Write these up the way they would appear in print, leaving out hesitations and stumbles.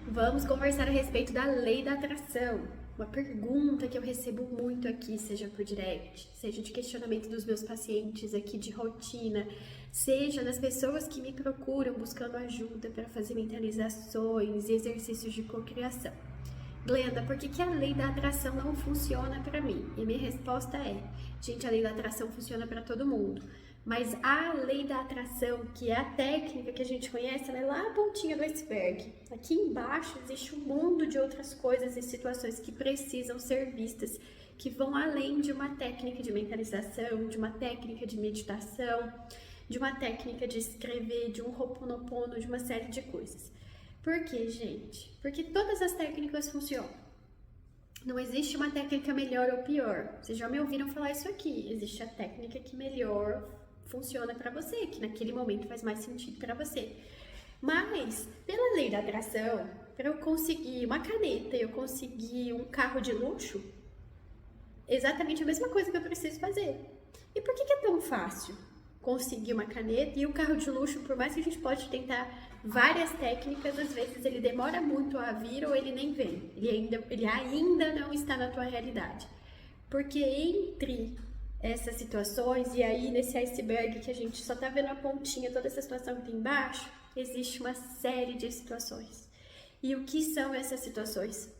Vamos conversar a respeito da lei da atração. Uma pergunta que eu recebo muito aqui, seja por direct, seja de questionamento dos meus pacientes aqui de rotina, seja das pessoas que me procuram buscando ajuda para fazer mentalizações e exercícios de cocriação. Glenda, por que a lei da atração não funciona para mim? E a minha resposta é, gente, a lei da atração funciona para todo mundo. Mas a lei da atração, que é a técnica que a gente conhece, ela é lá a pontinha do iceberg. Aqui embaixo existe um mundo de outras coisas e situações que precisam ser vistas, que vão além de uma técnica de mentalização, de uma técnica de meditação, de uma técnica de escrever, de um ho'oponopono, de uma série de coisas. Por quê, gente? Porque todas as técnicas funcionam. Não existe uma técnica melhor ou pior. Vocês já me ouviram falar isso aqui. Existe a técnica que melhor funciona para você, que naquele momento faz mais sentido para você. Mas, pela lei da atração, para eu conseguir uma caneta e eu conseguir um carro de luxo, exatamente a mesma coisa que eu preciso fazer. E por que é tão fácil conseguir uma caneta e o carro de luxo, por mais que a gente pode tentar várias técnicas, às vezes ele demora muito a vir ou ele nem vem. Ele ainda não está na tua realidade. Porque entre essas situações, e aí nesse iceberg que a gente só tá vendo a pontinha, toda essa situação que tem embaixo, existe uma série de situações. E o que são essas situações?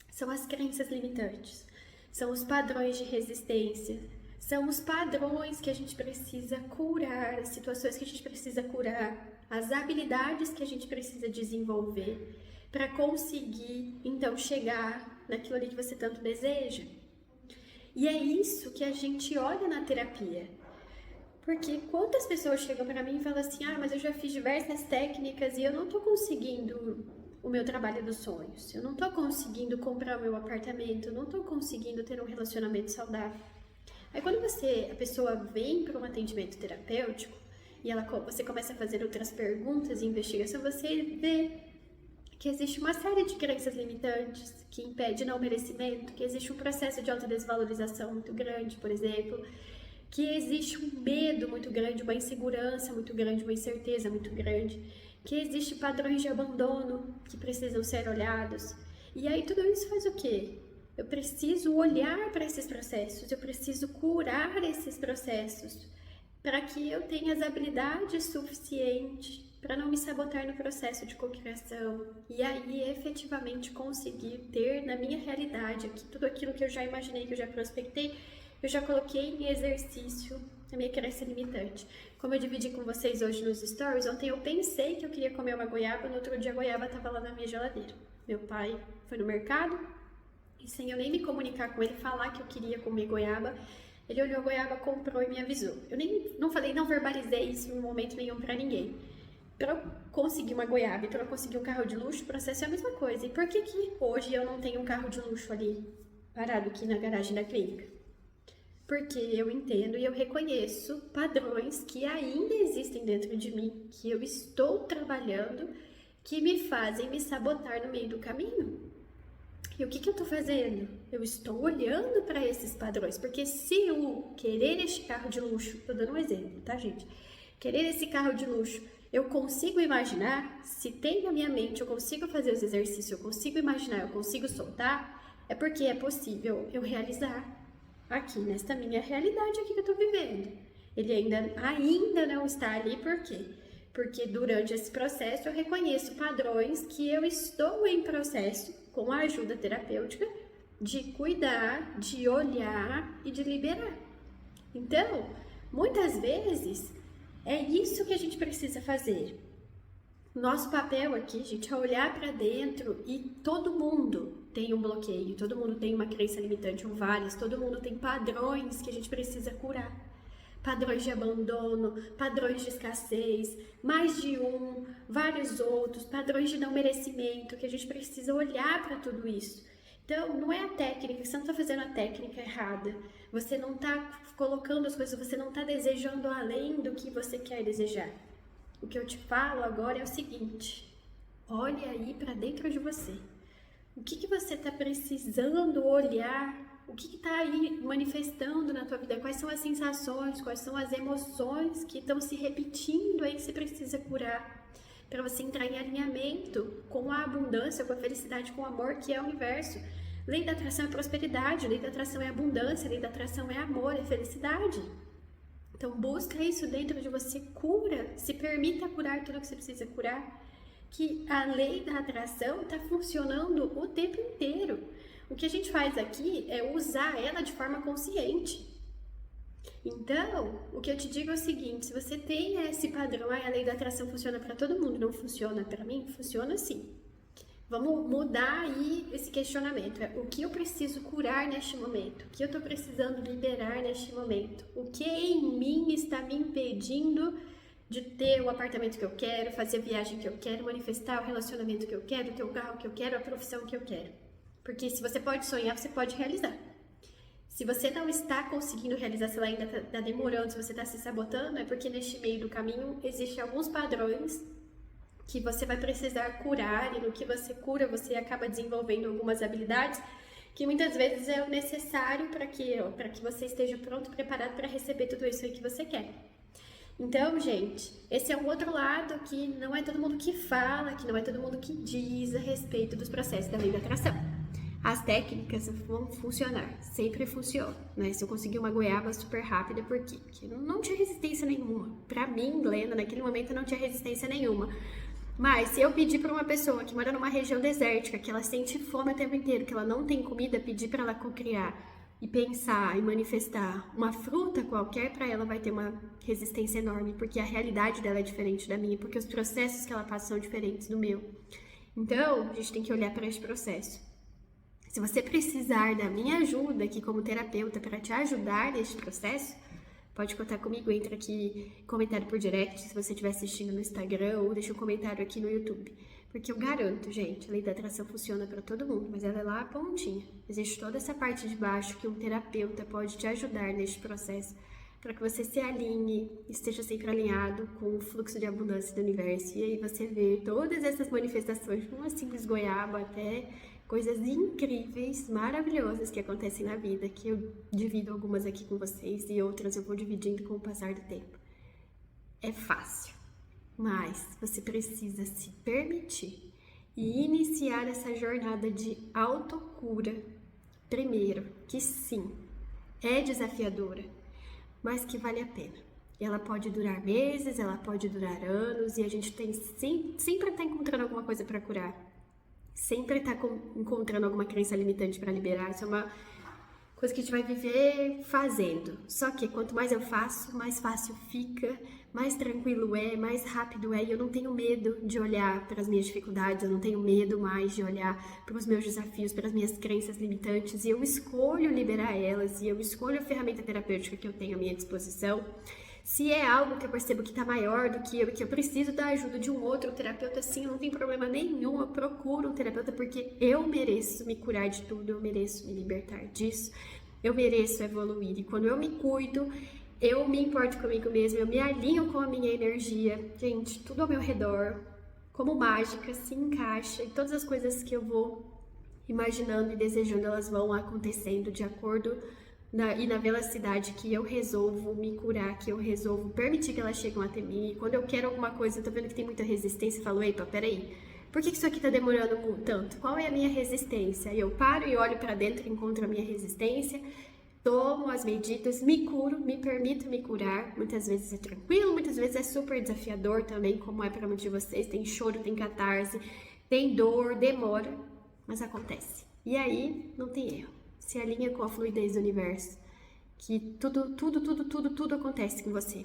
São as crenças limitantes, são os padrões de resistência, são os padrões que a gente precisa curar, as situações que a gente precisa curar, as habilidades que a gente precisa desenvolver para conseguir, então, chegar naquilo ali que você tanto deseja. E é isso que a gente olha na terapia. Porque quantas pessoas chegam para mim e falam assim, mas eu já fiz diversas técnicas e eu não tô conseguindo o meu trabalho dos sonhos, eu não tô conseguindo comprar o meu apartamento, eu não tô conseguindo ter um relacionamento saudável. Aí quando a pessoa vem para um atendimento terapêutico e você começa a fazer outras perguntas e investigação, você vê que existe uma série de crenças limitantes que impede não merecimento, que existe um processo de autodesvalorização muito grande, por exemplo, que existe um medo muito grande, uma insegurança muito grande, uma incerteza muito grande, que existe padrões de abandono que precisam ser olhados. E aí tudo isso faz o quê? Eu preciso olhar para esses processos, eu preciso curar esses processos para que eu tenha as habilidades suficientes para não me sabotar no processo de cocriação e aí efetivamente conseguir ter na minha realidade aqui tudo aquilo que eu já imaginei, que eu já prospectei, eu já coloquei em exercício a minha crença limitante. Como eu dividi com vocês hoje nos stories, ontem eu pensei que eu queria comer uma goiaba, no outro dia a goiaba estava lá na minha geladeira. Meu pai foi no mercado e sem eu nem me comunicar com ele, falar que eu queria comer goiaba, ele olhou a goiaba, comprou e me avisou. Eu não falei, não verbalizei isso em momento nenhum para ninguém. Para eu conseguir uma goiaba e para eu conseguir um carro de luxo, o processo é a mesma coisa. E por que hoje eu não tenho um carro de luxo ali, parado aqui na garagem da clínica? Porque eu entendo e eu reconheço padrões que ainda existem dentro de mim, que eu estou trabalhando, que me fazem me sabotar no meio do caminho. E o que eu estou fazendo? Eu estou olhando para esses padrões, porque se eu querer este carro de luxo, estou dando um exemplo, tá, gente? Querer esse carro de luxo, eu consigo imaginar, se tem na minha mente, eu consigo fazer os exercícios, eu consigo imaginar, eu consigo soltar, é porque é possível eu realizar aqui, nesta minha realidade aqui que eu tô vivendo. Ele ainda não está ali, por quê? Porque durante esse processo eu reconheço padrões que eu estou em processo, com a ajuda terapêutica, de cuidar, de olhar e de liberar. Então, muitas vezes, é isso que a gente precisa fazer. Nosso papel aqui, gente, é olhar para dentro e todo mundo tem um bloqueio, todo mundo tem uma crença limitante ou várias, todo mundo tem padrões que a gente precisa curar. Padrões de abandono, padrões de escassez, mais de um, vários outros, padrões de não merecimento, que a gente precisa olhar para tudo isso. Então, não é a técnica, você não está fazendo a técnica errada, você não está colocando as coisas, você não está desejando além do que você quer desejar. O que eu te falo agora é o seguinte, olhe aí para dentro de você. O que você está precisando olhar o que está aí manifestando na tua vida, quais são as sensações, quais são as emoções que estão se repetindo aí que você precisa curar, para você entrar em alinhamento com a abundância, com a felicidade, com o amor que é o universo. Lei da atração é prosperidade, lei da atração é abundância, lei da atração é amor, é felicidade. Então busca isso dentro de você, cura, se permita curar tudo que você precisa curar, que a lei da atração está funcionando o tempo inteiro. O que a gente faz aqui é usar ela de forma consciente. Então, o que eu te digo é o seguinte, se você tem esse padrão, a lei da atração funciona para todo mundo, não funciona para mim? Funciona sim. Vamos mudar aí esse questionamento. O que eu preciso curar neste momento? O que eu estou precisando liberar neste momento? O que em mim está me impedindo de ter o apartamento que eu quero, fazer a viagem que eu quero, manifestar o relacionamento que eu quero, ter o carro que eu quero, a profissão que eu quero? Porque se você pode sonhar, você pode realizar. Se você não está conseguindo realizar, se ela ainda está demorando, se você está se sabotando, é porque neste meio do caminho existem alguns padrões que você vai precisar curar, e no que você cura, você acaba desenvolvendo algumas habilidades que muitas vezes é o necessário para que você esteja pronto, preparado para receber tudo isso aí que você quer. Então, gente, esse é um outro lado que não é todo mundo que fala, que não é todo mundo que diz a respeito dos processos da lei da atração. As técnicas vão funcionar, sempre funcionam, né? Se eu conseguir uma goiaba super rápida, por quê? Porque não tinha resistência nenhuma. Pra mim, Glenda, naquele momento não tinha resistência nenhuma. Mas se eu pedir para uma pessoa que mora numa região desértica, que ela sente fome o tempo inteiro, que ela não tem comida, pedir para ela cocriar e pensar e manifestar uma fruta qualquer, para ela vai ter uma resistência enorme, porque a realidade dela é diferente da minha, porque os processos que ela passa são diferentes do meu. Então, a gente tem que olhar para esse processo. Se você precisar da minha ajuda aqui como terapeuta para te ajudar neste processo, pode contar comigo, entra aqui, comentário por direct, se você estiver assistindo no Instagram, ou deixa um comentário aqui no YouTube. Porque eu garanto, gente, a lei da atração funciona para todo mundo, mas ela é lá a pontinha. Existe toda essa parte de baixo que um terapeuta pode te ajudar neste processo, para que você se alinhe, esteja sempre alinhado com o fluxo de abundância do universo. E aí você vê todas essas manifestações, de uma simples goiaba até coisas incríveis, maravilhosas que acontecem na vida, que eu divido algumas aqui com vocês e outras eu vou dividindo com o passar do tempo. É fácil, mas você precisa se permitir e iniciar essa jornada de autocura primeiro, que sim, é desafiadora, mas que vale a pena. Ela pode durar meses, ela pode durar anos, e a gente tem sempre está encontrando alguma coisa para curar. Sempre tá encontrando alguma crença limitante para liberar. Isso é uma coisa que a gente vai viver fazendo. Só que quanto mais eu faço, mais fácil fica, mais tranquilo é, mais rápido é. E eu não tenho medo de olhar para as minhas dificuldades, eu não tenho medo mais de olhar para os meus desafios, para as minhas crenças limitantes. E eu escolho liberar elas, e eu escolho a ferramenta terapêutica que eu tenho à minha disposição. Se é algo que eu percebo que está maior do que eu preciso da ajuda de um outro terapeuta, sim, não tem problema nenhum, eu procuro um terapeuta porque eu mereço me curar de tudo, eu mereço me libertar disso, eu mereço evoluir. E quando eu me cuido, eu me importo comigo mesma, eu me alinho com a minha energia. Gente, tudo ao meu redor, como mágica, se encaixa, e todas as coisas que eu vou imaginando e desejando, elas vão acontecendo de acordo e na velocidade que eu resolvo me curar, que eu resolvo permitir que elas cheguem até mim. E quando eu quero alguma coisa, eu tô vendo que tem muita resistência, eu falo, epa, peraí, por que isso aqui tá demorando tanto? Qual é a minha resistência? E eu paro e olho para dentro, encontro a minha resistência, tomo as medidas, me curo, me permito me curar. Muitas vezes é tranquilo, muitas vezes é super desafiador também, como é para muitos de vocês. Tem choro, tem catarse, tem dor, demora, mas acontece. E aí, não tem erro. Se alinha com a fluidez do universo, que tudo acontece com você.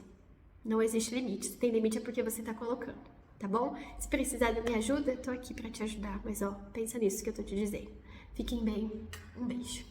Não existe limite. Se tem limite é porque você tá colocando, tá bom? Se precisar da minha ajuda, tô aqui pra te ajudar. Mas ó, pensa nisso que eu tô te dizendo. Fiquem bem. Um beijo.